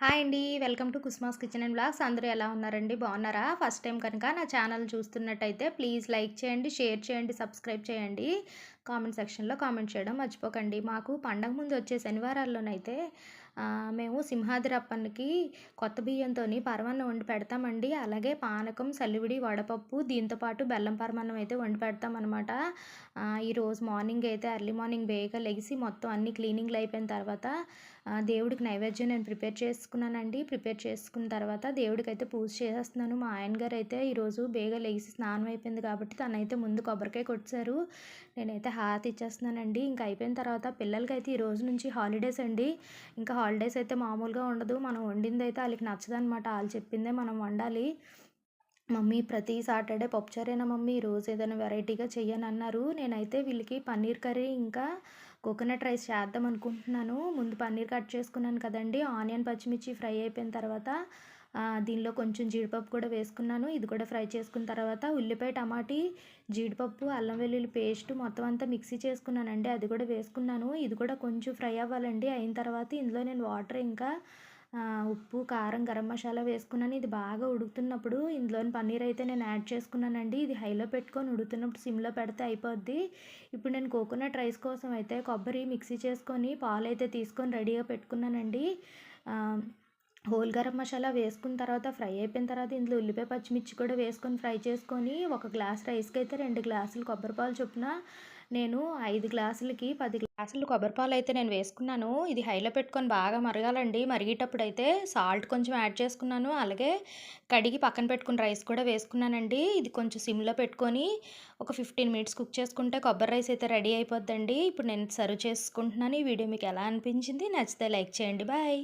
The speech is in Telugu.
హాయ్ అండి. వెల్కమ్ టు కుస్మాస్ కిచెన్ అండ్ బ్లాగ్స్. అందరూ ఎలా ఉన్నారండి? బాగున్నారా? ఫస్ట్ టైం కనుక నా ఛానల్ చూస్తున్నట్టయితే ప్లీజ్ లైక్ చేయండి, షేర్ చేయండి, సబ్స్క్రైబ్ చేయండి. కామెంట్ సెక్షన్‌లో కామెంట్ చేయడం మర్చిపోకండి. మాకు పండగ ముందు వచ్చే శనివారాల్లోనైతే మేము సింహాద్రి కొత్త బియ్యంతోని పరమాన్నం వండి పెడతామండి. అలాగే పానకం, సల్లివిడి, వడపప్పు దీంతో పాటు బెల్లం పరమాన్నం అయితే వండి పెడతామనమాట. ఈరోజు మార్నింగ్ అయితే ఎర్లీ మార్నింగ్ బేగా లెగిసి మొత్తం అన్ని క్లీనింగ్‌లు అయిపోయిన తర్వాత దేవుడికి నైవేద్యం నేను ప్రిపేర్ చేసుకున్నానండి. ప్రిపేర్ చేసుకున్న తర్వాత దేవుడికైతే పూజ చేసేస్తున్నాను. మా ఆయన గారు అయితే ఈరోజు బేగా లెగిసి స్నానం అయిపోయింది కాబట్టి తనైతే ముందు కొబ్బరికాయ కొట్టేశారు. నేనైతే హారతి ఇచ్చేస్తున్నానండి. ఇంకా అయిపోయిన తర్వాత పిల్లలకైతే ఈ రోజు నుంచి హాలిడేస్ అండి. ఇంకా హాలిడేస్ అయితే మామూలుగా ఉండదు. మనం వండిందైతే ఆళ్ళకి నచ్చదనమాట. ఆళ్ళు చెప్పిందే మనం వండాలి. మమ్మీ ప్రతి సాటర్డే పప్పుచారేనా మమ్మీ ఈరోజు ఏదైనా వెరైటీగా చెయ్యనన్నారు. నేనైతే వీళ్ళకి పన్నీర్ కర్రీ ఇంకా కోకోనట్ రైస్ చేద్దాం అనుకుంటున్నాను. ముందు పన్నీర్ కట్ చేసుకున్నాను కదండీ! ఆనియన్, పచ్చిమిర్చి ఫ్రై అయిపోయిన తర్వాత దీనిలో కొంచెం జీడిపప్పు కూడా వేసుకున్నాను. ఇది కూడా ఫ్రై చేసుకున్న తర్వాత ఉల్లిపాయ, టమాటీ, జీడిపప్పు, అల్లం వెల్లుల్లి పేస్ట్ మొత్తం అంతా మిక్సీ చేసుకున్నానండి. అది కూడా వేసుకున్నాను. ఇది కూడా కొంచెం ఫ్రై అవ్వాలండి. అయిన తర్వాత ఇందులో నేను వాటర్ ఇంకా ఉప్పు, కారం, గరం మసాలా వేసుకున్నాను. ఇది బాగా ఉడుకుతున్నప్పుడు ఇందులోని పన్నీర్ అయితే నేను యాడ్ చేసుకున్నానండి. ఇది హైలో పెట్టుకొని ఉడుకుతున్నప్పుడు సిమ్‌లో పెడితే అయిపోద్ది. ఇప్పుడు నేను కోకోనట్ రైస్ కోసం అయితే కొబ్బరి మిక్సీ చేసుకొని పాలైతే తీసుకొని రెడీగా పెట్టుకున్నానండి. ఆహ్, హోల్ గరం మసాలా వేసుకున్న తర్వాత ఫ్రై అయిపోయిన తర్వాత ఇందులో ఉల్లిపాయ, పచ్చిమిర్చి కూడా వేసుకొని ఫ్రై చేసుకొని ఒక గ్లాస్ రైస్‌కి అయితే 2 గ్లాసులు కొబ్బరి పాలు చొప్పున నేను 5 గ్లాసులకి 10 గ్లాసులు కొబ్బరి పాలైతే నేను వేసుకున్నాను. ఇది హైలో పెట్టుకొని బాగా మరగాలండి. మరిగేటప్పుడైతే సాల్ట్ కొంచెం యాడ్ చేసుకున్నాను. అలాగే కడిగి పక్కన పెట్టుకున్న రైస్ కూడా వేసుకున్నానండి. ఇది కొంచెం సిమ్‌లో పెట్టుకొని ఒక 15 మినిట్స్ కుక్ చేసుకుంటే కొబ్బరి రైస్ అయితే రెడీ అయిపోద్దండి. ఇప్పుడు నేను సర్వ్ చేసుకుంటున్నాను. ఈ వీడియో మీకు ఎలా అనిపించింది? నచ్చితే లైక్ చేయండి. బాయ్.